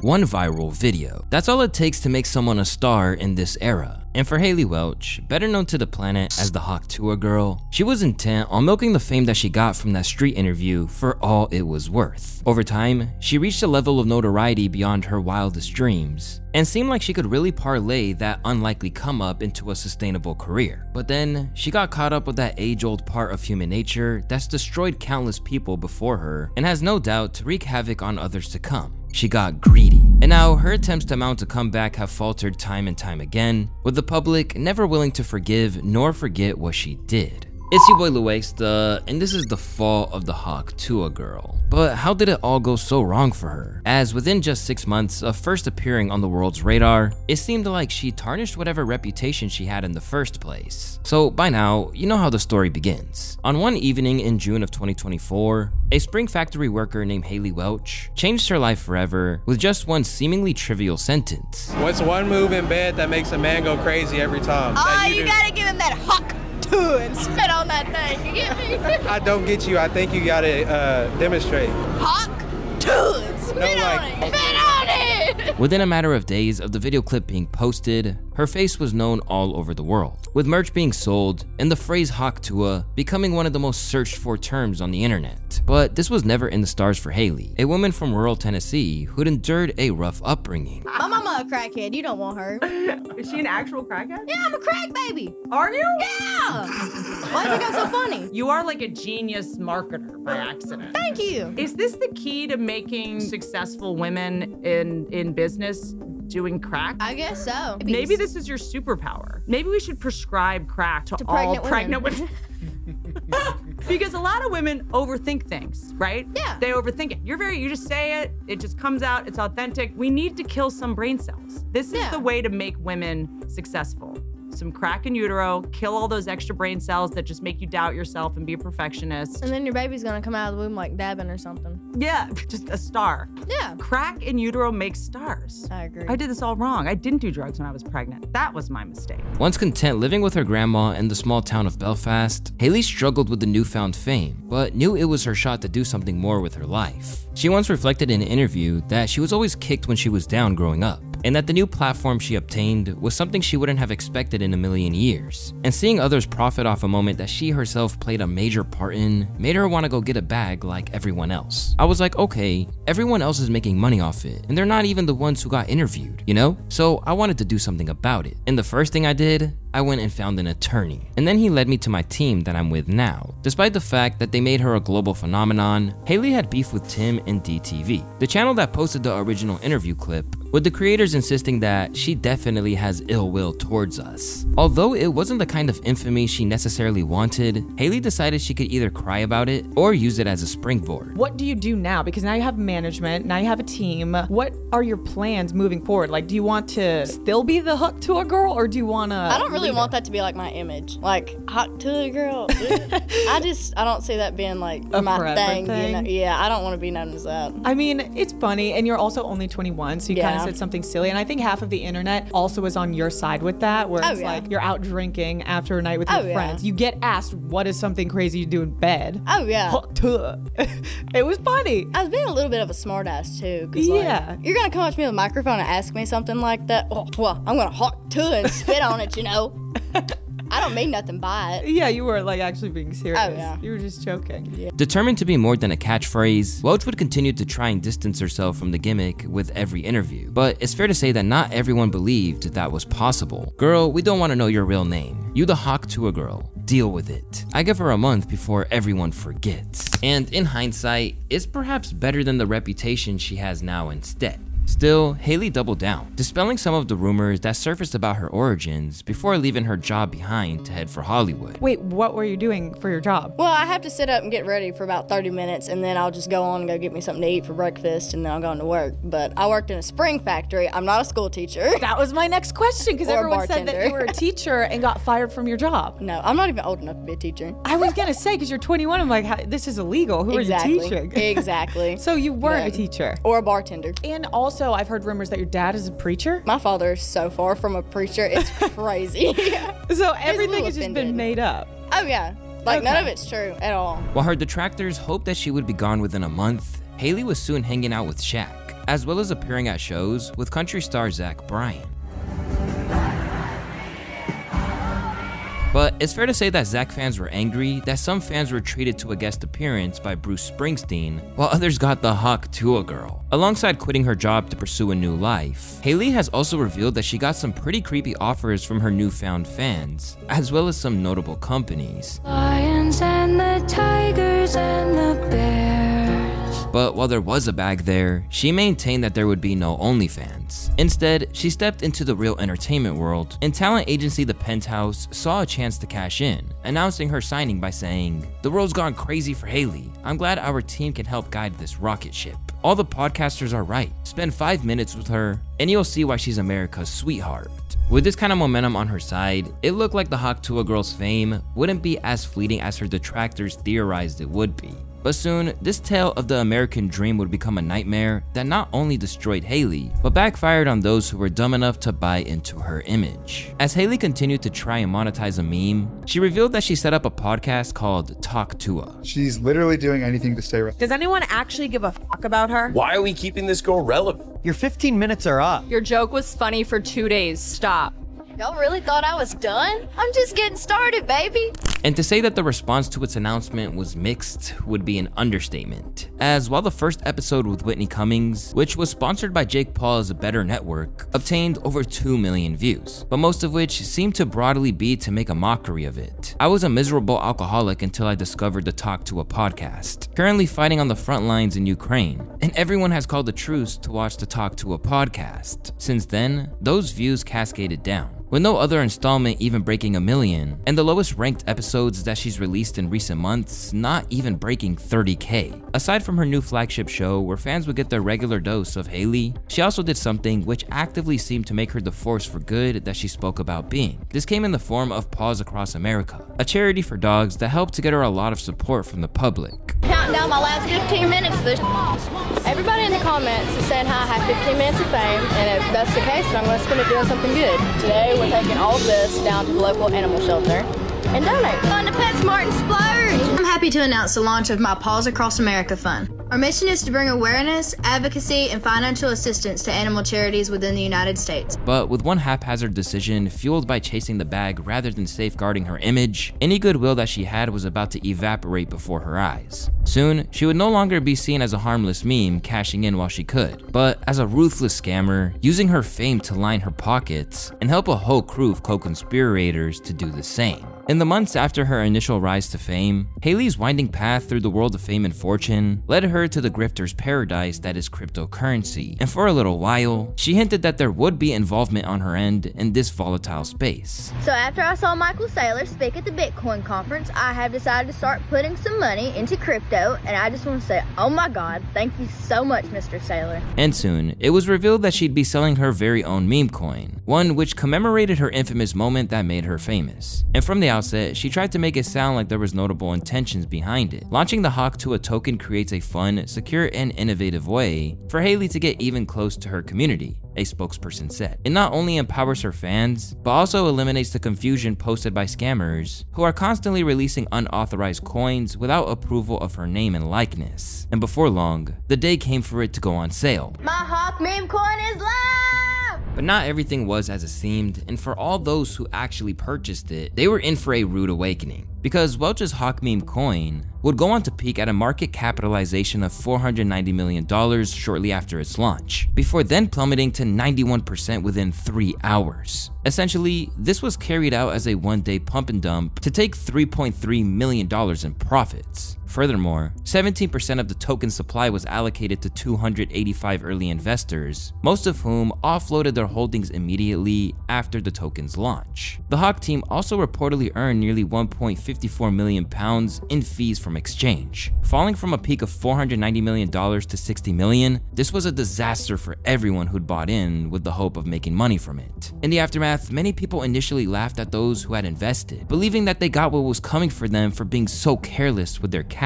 one viral video. That's all it takes to make someone a star in this era. And for Haley Welch, better known to the planet as the Hawk Tuah girl, she was intent on milking the fame that she got from that street interview for all it was worth. Over time, she reached a level of notoriety beyond her wildest dreams, and seemed like she could really parlay that unlikely come up into a sustainable career. But then, she got caught up with that age-old part of human nature that's destroyed countless people before her, and has no doubt to wreak havoc on others to come. She got greedy. And now her attempts to mount a comeback have faltered time and time again, with the public never willing to forgive nor forget what she did. It's your boy louaista, and this is the fall of the Hawk Tuah girl. But how did it all go so wrong for her? As within just 6 months of first appearing on the world's radar, it seemed like she tarnished whatever reputation she had in the first place. So by now, you know how the story begins. On one evening in June of 2024, a spring factory worker named Haley Welch changed her life forever with just one seemingly trivial sentence. What's one move in bed that makes a man go crazy every time? Oh, you gotta give him that Hawk Tuah and spit on that thing, you get me? I don't get you. I think you gotta demonstrate. Hawk Tuah and spit on it! Spit on it! Within a matter of days of the video clip being posted, her face was known all over the world, with merch being sold and the phrase Hawk Tuah becoming one of the most searched for terms on the internet. But this was never in the stars for Haley, a woman from rural Tennessee who'd endured a rough upbringing. My mama a crackhead, you don't want her. Is she an actual crackhead? Yeah, I'm a crack baby. Are you? Yeah! Why do you think I'm so funny? You are like a genius marketer by accident. Thank you. Is this the key to making successful women in business doing crack? I guess so. Maybe this is your superpower. Maybe we should prescribe crack to all pregnant women. Because a lot of women overthink things, right? Yeah. They overthink it. You just say it, it just comes out, it's authentic. We need to kill some brain cells. This is the way to make women successful. Some crack in utero, kill all those extra brain cells that just make you doubt yourself and be a perfectionist. And then your baby's gonna come out of the womb like dabbing or something. Yeah, just a star. Yeah. Crack in utero makes stars. I agree. I did this all wrong. I didn't do drugs when I was pregnant. That was my mistake. Once content living with her grandma in the small town of Belfast, Haley struggled with the newfound fame, but knew it was her shot to do something more with her life. She once reflected in an interview that she was always kicked when she was down growing up, and that the new platform she obtained was something she wouldn't have expected in a million years. And seeing others profit off a moment that she herself played a major part in made her want to go get a bag like everyone else. I was like, okay, everyone else is making money off it, and they're not even the ones who got interviewed, you know? So I wanted to do something about it. And the first thing I did, I went and found an attorney, and then he led me to my team that I'm with now. Despite the fact that they made her a global phenomenon, Haley had beef with Tim and DTV, the channel that posted the original interview clip, with the creators insisting that she definitely has ill will towards us. Although it wasn't the kind of infamy she necessarily wanted, Haley decided she could either cry about it or use it as a springboard. What do you do now? Because now you have management, now you have a team. What are your plans moving forward? Like, do you want to still be the Hawk Tuah girl, or do you want to? I don't really want that to be like my image. Like, Hawk Tuah girl. I don't see that being like A my forever thing. thing. You know? Yeah, I don't want to be known as that. I mean, it's funny, and you're also only 21, so you kind of said something silly. And I think half of the internet also is on your side with that, where it's like you're out drinking after a night with your friends. You get asked, what is something crazy you do in bed? Oh, yeah. Hawk Tuah. It was funny. I was being a little bit of a smartass too. Like, you're going to come up to me with a microphone and ask me something like that? Oh, well, I'm going to Hawk Tuah and spit on it, you know? I don't mean nothing by it. Yeah, you were like actually being serious. Oh, yeah. You were just joking. Yeah. Determined to be more than a catchphrase, Welch would continue to try and distance herself from the gimmick with every interview. But it's fair to say that not everyone believed that was possible. Girl, we don't want to know your real name. You the Hawk Tuah girl. Deal with it. I give her a month before everyone forgets. And in hindsight, it's perhaps better than the reputation she has now instead. Still, Haley doubled down, dispelling some of the rumors that surfaced about her origins before leaving her job behind to head for Hollywood. Wait, what were you doing for your job? Well, I have to sit up and get ready for about 30 minutes, and then I'll just go on and go get me something to eat for breakfast, and then I'll go into work. But I worked in a spring factory. I'm not a school teacher. That was my next question, because Or a everyone said that bartender. you were a teacher and got fired from your job. No, I'm not even old enough to be a teacher. I was gonna say, because you're 21, I'm like, this is illegal. Who are you teaching? Exactly. So you weren't No. a teacher. Or a bartender. And also, I've heard rumors that your dad is a preacher. My father is so far from a preacher, it's crazy. So a everything little has just offended. been made up. Oh, yeah. Like, none Okay. of it's true at all. While her detractors hoped that she would be gone within a month, Haley was soon hanging out with Shaq, as well as appearing at shows with country star Zach Bryan. But it's fair to say that Zach fans were angry that some fans were treated to a guest appearance by Bruce Springsteen, while others got the hawk Tuah girl. Alongside quitting her job to pursue a new life, Hailey has also revealed that she got some pretty creepy offers from her newfound fans, as well as some notable companies. Lions and the tigers and the bears. But while there was a bag there, she maintained that there would be no OnlyFans. Instead, she stepped into the real entertainment world, and talent agency The Penthouse saw a chance to cash in, announcing her signing by saying, "The world's gone crazy for Hailey. I'm glad our team can help guide this rocket ship. All the podcasters are right. Spend 5 minutes with her, and you'll see why she's America's sweetheart." With this kind of momentum on her side, it looked like the hawk Tuah girl's fame wouldn't be as fleeting as her detractors theorized it would be. But soon, this tale of the American dream would become a nightmare that not only destroyed Hailey, but backfired on those who were dumb enough to buy into her image. As Hailey continued to try and monetize a meme, she revealed that she set up a podcast called Talk Tuah. She's literally doing anything to stay relevant. Does anyone actually give a fuck about her? Why are we keeping this girl relevant? Your 15 minutes are up. Your joke was funny for 2 days. Stop. Y'all really thought I was done? I'm just getting started, baby. And to say that the response to its announcement was mixed would be an understatement, as while the first episode with Whitney Cummings, which was sponsored by Jake Paul's Better Network, obtained over 2 million views, but most of which seemed to broadly be to make a mockery of it. I was a miserable alcoholic until I discovered the Talk Tuah podcast, currently fighting on the front lines in Ukraine, and everyone has called a truce to watch the Talk Tuah podcast. Since then, those views cascaded down, with no other installment even breaking 1 million, and the lowest ranked episodes that she's released in recent months not even breaking 30K. Aside from her new flagship show where fans would get their regular dose of Hailey, she also did something which actively seemed to make her the force for good that she spoke about being. This came in the form of Paws Across America, a charity for dogs that helped to get her a lot of support from the public. Counting down my last 15 minutes of this. Everybody in the comments is saying how I have 15 minutes of fame, and if that's the case, then I'm going to spend it doing something good. Today, we're taking all of this down to the local animal shelter and donate. Going to PetSmart and splurge! I'm happy to announce the launch of my Paws Across America Fund. Our mission is to bring awareness, advocacy, and financial assistance to animal charities within the United States. But with one haphazard decision fueled by chasing the bag rather than safeguarding her image, any goodwill that she had was about to evaporate before her eyes. Soon, she would no longer be seen as a harmless meme cashing in while she could, but as a ruthless scammer, using her fame to line her pockets and help a whole crew of co-conspirators to do the same. In the months after her initial rise to fame, Hailey's winding path through the world of fame and fortune led her to the grifter's paradise that is cryptocurrency, and for a little while, she hinted that there would be involvement on her end in this volatile space. So after I saw Michael Saylor speak at the Bitcoin conference, I have decided to start putting some money into crypto, and I just want to say, oh my God, thank you so much, Mr. Saylor. And soon, it was revealed that she'd be selling her very own meme coin, one which commemorated her infamous moment that made her famous. And from the outset, she tried to make it sound like there was notable intentions behind it. Launching the Hawk Tuah token creates a fun, secure, and innovative way for Hailey to get even close to her community, a spokesperson said. It not only empowers her fans, but also eliminates the confusion posted by scammers who are constantly releasing unauthorized coins without approval of her name and likeness. And before long, the day came for it to go on sale. My Hawk meme coin is live! But not everything was as it seemed, and for all those who actually purchased it, they were in for a rude awakening. Because Welch's Hawk meme coin would go on to peak at a market capitalization of $490 million shortly after its launch, before then plummeting to 91% within 3 hours. Essentially, this was carried out as a one-day pump and dump to take $3.3 million in profits. Furthermore, 17% of the token supply was allocated to 285 early investors, most of whom offloaded their holdings immediately after the token's launch. The Hawk team also reportedly earned nearly £1.54 million in fees from exchange. Falling from a peak of $490 million to $60 million, this was a disaster for everyone who'd bought in with the hope of making money from it. In the aftermath, many people initially laughed at those who had invested, believing that they got what was coming for them for being so careless with their cash.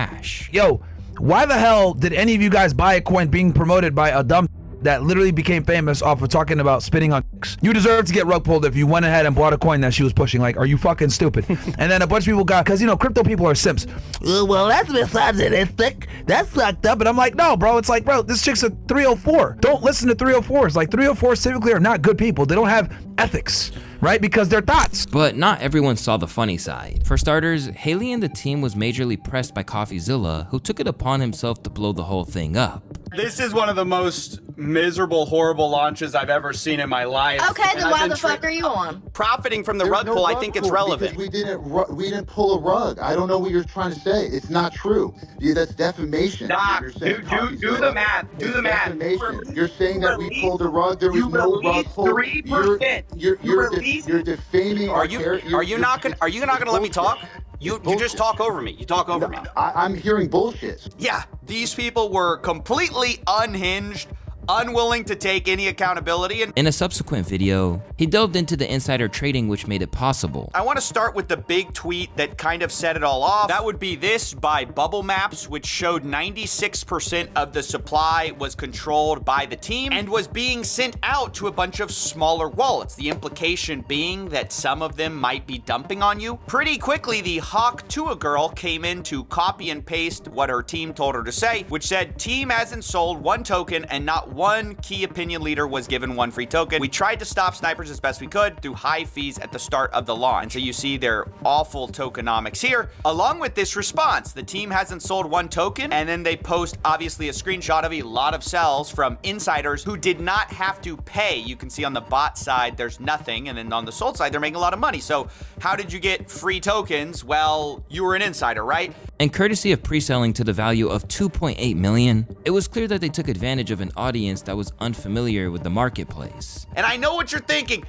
Yo, why the hell did any of you guys buy a coin being promoted by a dumb that literally became famous off of talking about spitting on dicks. You deserve to get rug pulled if you went ahead and bought a coin that she was pushing. Like, are you fucking stupid? And then a bunch of people got, because, you know, crypto people are simps. Well, that's misogynistic. That's fucked up. And I'm like, no, bro. It's like, bro, this chick's a 304. Don't listen to 304s. Like, 304s typically are not good people. They don't have ethics, right? Because they're thoughts. But not everyone saw the funny side. For starters, Haley and the team was majorly pressed by CoffeeZilla, who took it upon himself to blow the whole thing up. This is one of the most miserable, horrible launches I've ever seen in my life. Okay, then why the fuck are you on? Profiting from the rug pull, I think it's relevant. We didn't pull a rug. I don't know what you're trying to say. It's not true. That's defamation. Doc, do the math. Do the math. Defamation. You're saying that we pulled a rug. There was no rug pull. 3%. You're defaming our character. Are you not gonna let me talk? You just talk over me. You talk over me. I'm hearing bullshit. Yeah, these people were completely unhinged, unwilling to take any accountability. And in a subsequent video, he delved into the insider trading which made it possible. I want to start with the big tweet that kind of set it all off. That would be this by Bubble Maps, which showed 96% of the supply was controlled by the team and was being sent out to a bunch of smaller wallets. The implication being that some of them might be dumping on you. Pretty quickly, the Tuah girl came in to copy and paste what her team told her to say, which said, team hasn't sold one token and not one key opinion leader was given one free token. We tried to stop snipers as best we could through high fees at the start of the launch. And so you see their awful tokenomics here. Along with this response, the team hasn't sold one token, and then they post obviously a screenshot of a lot of sells from insiders who did not have to pay. You can see on the bot side, there's nothing, and then on the sold side, they're making a lot of money. So how did you get free tokens? Well, you were an insider, right? And courtesy of pre-selling to the value of 2.8 million, it was clear that they took advantage of an audience that was unfamiliar with the marketplace. And I know what you're thinking.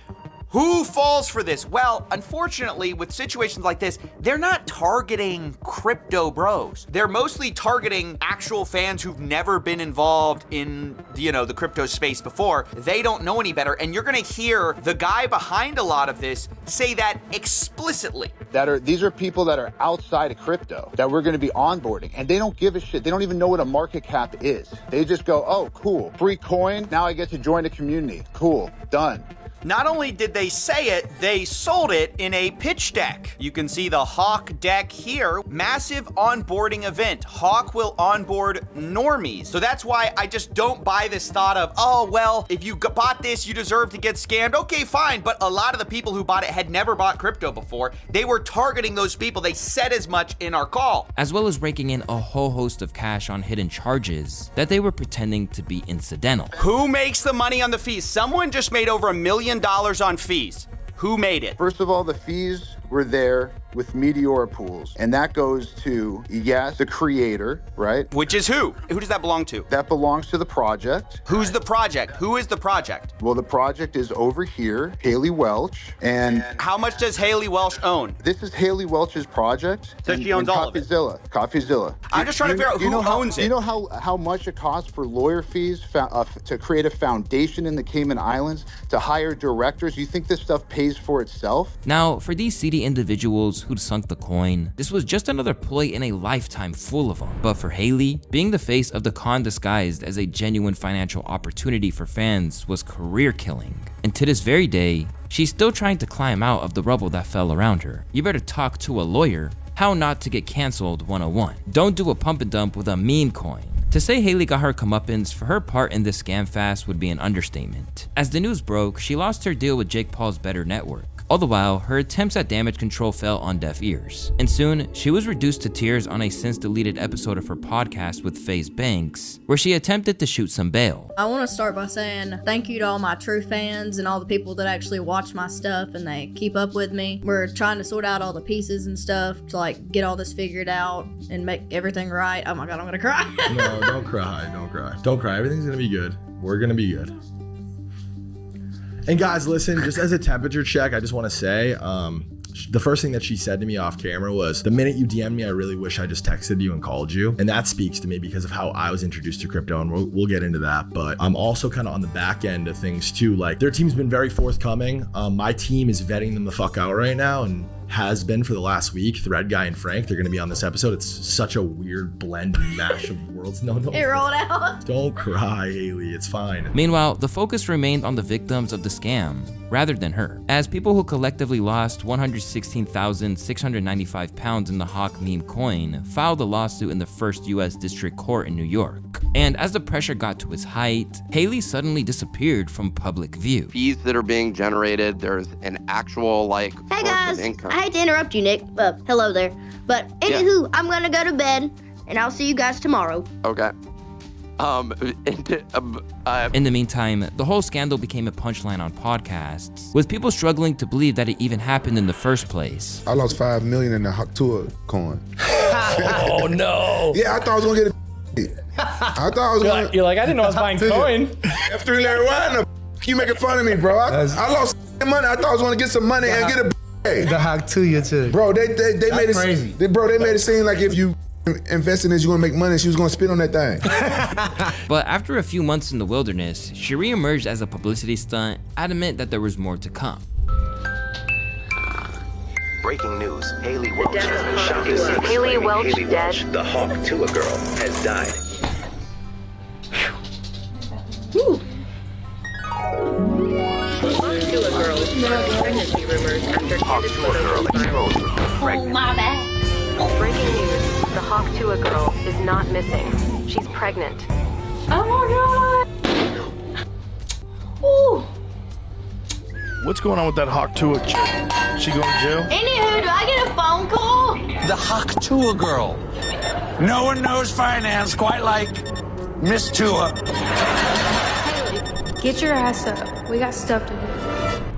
Who falls for this? Well, unfortunately, with situations like this, they're not targeting crypto bros. They're mostly targeting actual fans who've never been involved in, the crypto space before. They don't know any better. And you're gonna hear the guy behind a lot of this say that explicitly. These are people that are outside of crypto that we're gonna be onboarding, and they don't give a shit. They don't even know what a market cap is. They just go, oh, cool, free coin, now I get to join a community. Cool, done. Not only did they say it, they sold it in a pitch deck. You can see the Hawk deck here. Massive onboarding event. Hawk will onboard normies. So that's why I just don't buy this thought of, oh, well, if you bought this, you deserve to get scammed. Okay, fine. But a lot of the people who bought it had never bought crypto before. They were targeting those people. They said as much in our call. As well as raking in a whole host of cash on hidden charges that they were pretending to be incidental. Who makes the money on the fees? Someone just made over $1 million on fees. Who made it? First of all, the fees were there with Meteora pools, and that goes to, yes, the creator, right? Which is who? Who does that belong to? That belongs to the project. Who's the project? Who is the project? Well, the project is over here, Haley Welch, and how much does Haley Welch own? This is Haley Welch's project. So she owns all of it. CoffeeZilla. I'm just trying to figure out who owns it. You know how much it costs for lawyer fees to create a foundation in the Cayman Islands, to hire directors? You think this stuff pays for itself? Now, for these seedy individuals who'd sunk the coin, this was just another ploy in a lifetime full of them. But for Haley, being the face of the con disguised as a genuine financial opportunity for fans was career killing. And to this very day, she's still trying to climb out of the rubble that fell around her. You better talk to a lawyer. How not to get canceled 101. Don't do a pump and dump with a meme coin. To say Haley got her comeuppance for her part in this scam fast would be an understatement. As the news broke, she lost her deal with Jake Paul's Better Network. All the while, her attempts at damage control fell on deaf ears. And soon, she was reduced to tears on a since-deleted episode of her podcast with FaZe Banks, where she attempted to shoot some bail. I want to start by saying thank you to all my true fans and all the people that actually watch my stuff and they keep up with me. We're trying to sort out all the pieces and stuff to get all this figured out and make everything right. Oh my God, I'm gonna cry. No, don't cry. Don't cry. Everything's gonna be good. We're gonna be good. And guys, listen, just as a temperature check, I just want to say, the first thing that she said to me off camera was, the minute you DM'd me, I really wish I just texted you and called you. And that speaks to me because of how I was introduced to crypto, and we'll get into that. But I'm also kind of on the back end of things too. Their team's been very forthcoming. My team is vetting them the fuck out right now, and has been for the last week. Thread Guy and Frank, they're going to be on this episode. It's such a weird blend and mash of worlds. No, don't. It rolled out. Don't cry, Haley. It's fine. Meanwhile, the focus remained on the victims of the scam rather than her, as people who collectively lost 116,695 pounds in the Hawk meme coin filed a lawsuit in the First U.S. District Court in New York. And as the pressure got to its height, Haley suddenly disappeared from public view. Fees that are being generated, there's an actual Hey guys, I hate to interrupt you, Nick. Hello there. But anywho, I'm gonna go to bed, and I'll see you guys tomorrow. Okay. In the meantime, the whole scandal became a punchline on podcasts, with people struggling to believe that it even happened in the first place. I lost $5 million in the Tuah coin. Oh no! Yeah, I thought I was gonna get I thought I was gonna. You're like, I didn't know I was buying coin. F3 Larry, why you making fun of me, bro? I lost money. I thought I was gonna get some money and get a. The Hawk Tuah too. Bro, they made it crazy. They made it seem like if you invest in this, you're gonna make money. She was gonna spit on that thing. But after a few months in the wilderness, she reemerged as a publicity stunt, adamant that there was more to come. Breaking news: Haley Welch has been shot. Haley Welch dead. The Hawk Tuah girl has died. Woo. Pregnancy rumors after candid photos Oh my bad. Breaking news: the Hawk Tuah girl is not missing. She's pregnant. Oh my god. Ooh. What's going on with that Hawk Tuah chick? She going to jail? Anywho, do I get a phone call? The Hawk Tuah girl. No one knows finance quite like Miss Tuah. Get your ass up. We got stuff to do.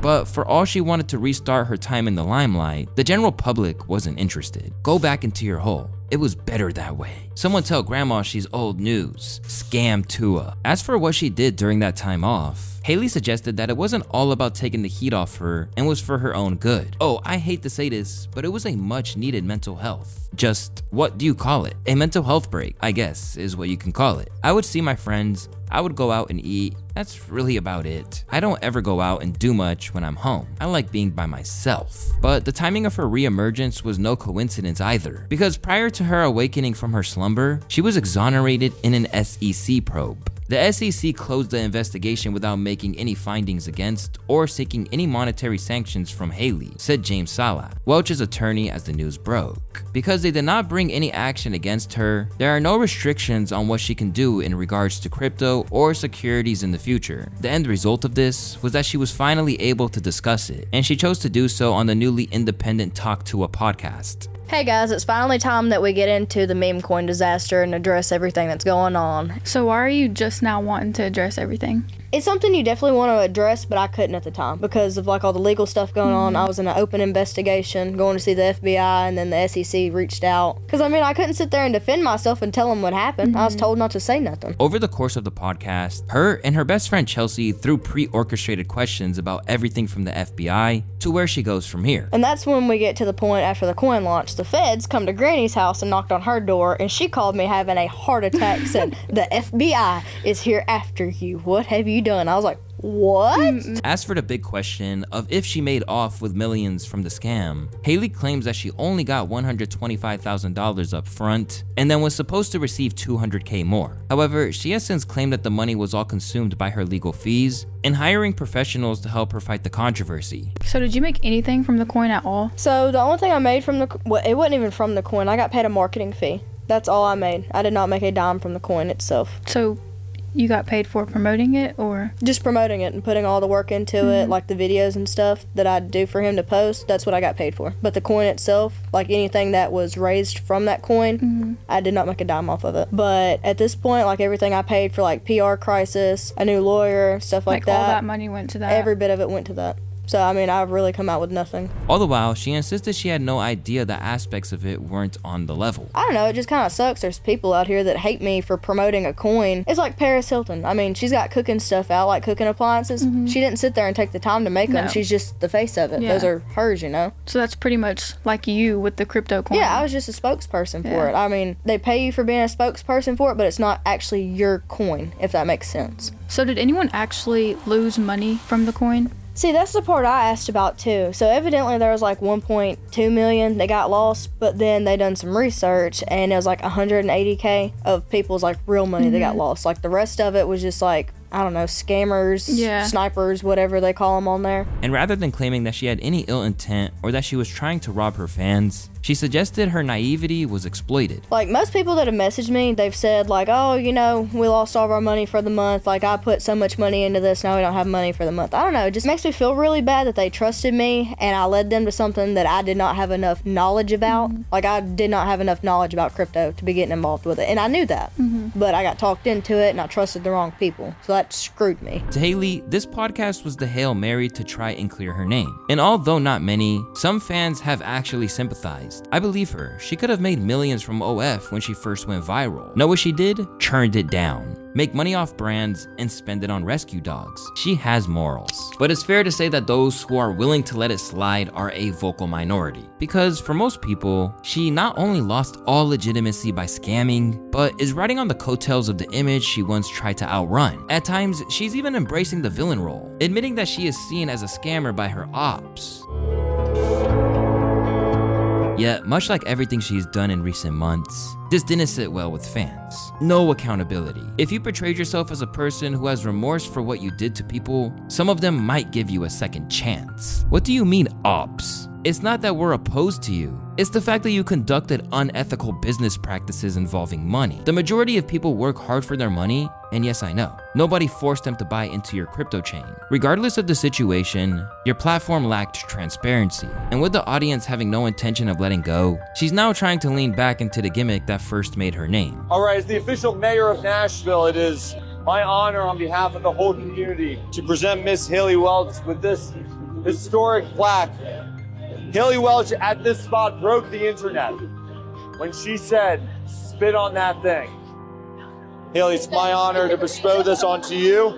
But for all she wanted to restart her time in the limelight, the general public wasn't interested. Go back into your hole. It was better that way. Someone tell grandma she's old news. Scam Tuah. As for what she did during that time off, Haley suggested that it wasn't all about taking the heat off her and was for her own good. Oh, I hate to say this, but it was a much needed mental health. Just, what do you call it? A mental health break, I guess, is what you can call it. I would see my friends, I would go out and eat. That's really about it. I don't ever go out and do much when I'm home. I like being by myself. But the timing of her reemergence was no coincidence either, because prior to her awakening from her slumber, she was exonerated in an SEC probe. The SEC closed the investigation without making any findings against or seeking any monetary sanctions from Haley, said James Salah, Welch's attorney, as the news broke. Because they did not bring any action against her, there are no restrictions on what she can do in regards to crypto or securities in the future. The end result of this was that she was finally able to discuss it, and she chose to do so on the newly independent Talk Tuah podcast. Hey guys, it's finally time that we get into the meme coin disaster and address everything that's going on. So why are you just now wanting to address everything? It's something you definitely want to address, but I couldn't at the time because of like all the legal stuff going on. I was in an open investigation going to see the FBI, and then the SEC reached out. Because I mean, I couldn't sit there and defend myself and tell them what happened. I was told not to say nothing. Over the course of the podcast, her and her best friend Chelsea threw pre-orchestrated questions about everything from the FBI to where she goes from here. And that's when we get to the point after the coin launch. The feds come to Granny's house and knocked on her door, and she called me having a heart attack, said, "The FBI is here after you. What have you done?" I was like, what? As for the big question of if she made off with millions from the scam, Haley claims that she only got $125,000 up front and then was supposed to receive $200K more. However, she has since claimed that the money was all consumed by her legal fees and hiring professionals to help her fight the controversy. So did you make anything from the coin at all? So the only thing I made from it wasn't even from the coin. I got paid a marketing fee. That's all I made. I did not make a dime from the coin itself. So you got paid for promoting it, or? Just promoting it and putting all the work into it, like the videos and stuff that I do for him to post. That's what I got paid for. But the coin itself, like anything that was raised from that coin, I did not make a dime off of it. But at this point, like everything I paid for, like PR crisis, a new lawyer, stuff like that. All that money went to that? Every bit of it went to that. So, I mean, I've really come out with nothing. All the while, she insisted she had no idea the aspects of it weren't on the level. I don't know, it just kind of sucks. There's people out here that hate me for promoting a coin. It's like Paris Hilton. I mean, she's got cooking stuff out, like cooking appliances. She didn't sit there and take the time to make them. She's just the face of it. Yeah. Those are hers, you know? So that's pretty much like you with the crypto coin. Yeah, I was just a spokesperson for it. I mean, they pay you for being a spokesperson for it, but it's not actually your coin, if that makes sense. So did anyone actually lose money from the coin? See, that's the part I asked about too. So evidently there was like 1.2 million that got lost, but then they done some research and it was like 180K of people's like real money that got lost. Like the rest of it was just like, I don't know, scammers, snipers, whatever they call them on there. And rather than claiming that she had any ill intent or that she was trying to rob her fans, she suggested her naivety was exploited. Like most people that have messaged me, they've said like, oh, you know, we lost all of our money for the month. Like I put so much money into this, now we don't have money for the month. I don't know, it just makes me feel really bad that they trusted me and I led them to something that I did not have enough knowledge about. Like I did not have enough knowledge about crypto to be getting involved with it. And I knew that, but I got talked into it and I trusted the wrong people. So that screwed me. To Haley, this podcast was the Hail Mary to try and clear her name. And although not many, some fans have actually sympathized. I believe her. She could have made millions from OF when she first went viral. Know what she did? Churned it down. Make money off brands and spend it on rescue dogs. She has morals. But it's fair to say that those who are willing to let it slide are a vocal minority. Because for most people, she not only lost all legitimacy by scamming, but is riding on the coattails of the image she once tried to outrun. At times, she's even embracing the villain role, admitting that she is seen as a scammer by her ops. Yet, much like everything she's done in recent months, this didn't sit well with fans. No accountability. If you portrayed yourself as a person who has remorse for what you did to people, some of them might give you a second chance. What do you mean, ops? It's not that we're opposed to you. It's the fact that you conducted unethical business practices involving money. The majority of people work hard for their money, and yes, I know, nobody forced them to buy into your crypto chain. Regardless of the situation, your platform lacked transparency. And with the audience having no intention of letting go, she's now trying to lean back into the gimmick that first made her name. All right, as the official mayor of Nashville, it is my honor on behalf of the whole community to present Miss Haley Welch with this historic plaque. Haley Welch at this spot broke the internet when she said, "Spit on that thing." Haley, it's my honor to bestow this onto you.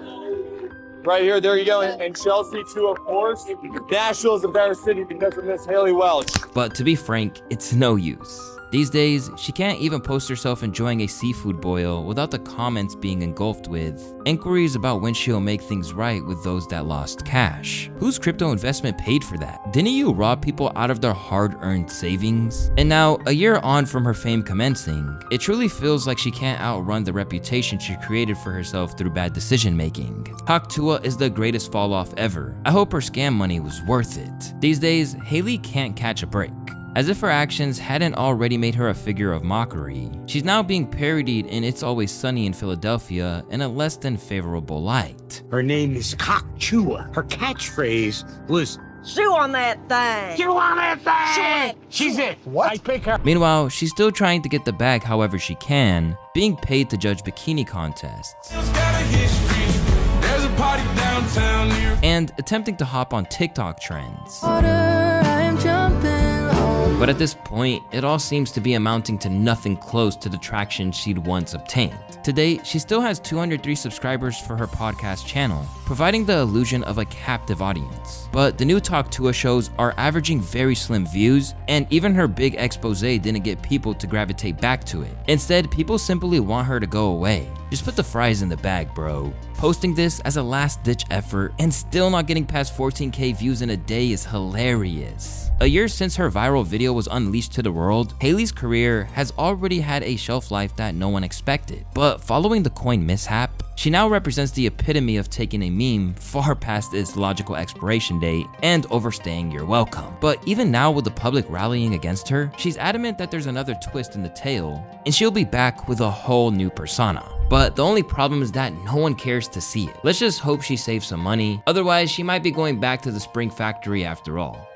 Right here, there you go, and Chelsea too, of course. Nashville is a better city because of Miss Haley Welch. But to be frank, it's no use. These days, she can't even post herself enjoying a seafood boil without the comments being engulfed with inquiries about when she'll make things right with those that lost cash. Whose crypto investment paid for that? Didn't you rob people out of their hard-earned savings? And now, a year on from her fame commencing, it truly feels like she can't outrun the reputation she created for herself through bad decision-making. Tuah is the greatest fall-off ever. I hope her scam money was worth it. These days, Haley can't catch a break. As if her actions hadn't already made her a figure of mockery, she's now being parodied in It's Always Sunny in Philadelphia in a less than favorable light. Her name is Tuah. Her catchphrase was, "Chew on that thing. "Chew on that thing." She's it. What? I pick her. Meanwhile, she's still trying to get the bag however she can, being paid to judge bikini contests. And attempting to hop on TikTok trends. But at this point, it all seems to be amounting to nothing close to the traction she'd once obtained. Today, she still has 203 subscribers for her podcast channel, providing the illusion of a captive audience. But the new Tuah shows are averaging very slim views, and even her big expose didn't get people to gravitate back to it. Instead, people simply want her to go away. Just put the fries in the bag, bro. Posting this as a last-ditch effort and still not getting past 14K views in a day is hilarious. A year since her viral video was unleashed to the world, Haley's career has already had a shelf life that no one expected. But following the coin mishap, she now represents the epitome of taking a meme far past its logical expiration date and overstaying your welcome. But even now, with the public rallying against her, she's adamant that there's another twist in the tale and she'll be back with a whole new persona. But the only problem is that no one cares to see it. Let's just hope she saves some money, otherwise she might be going back to the Spring Factory after all.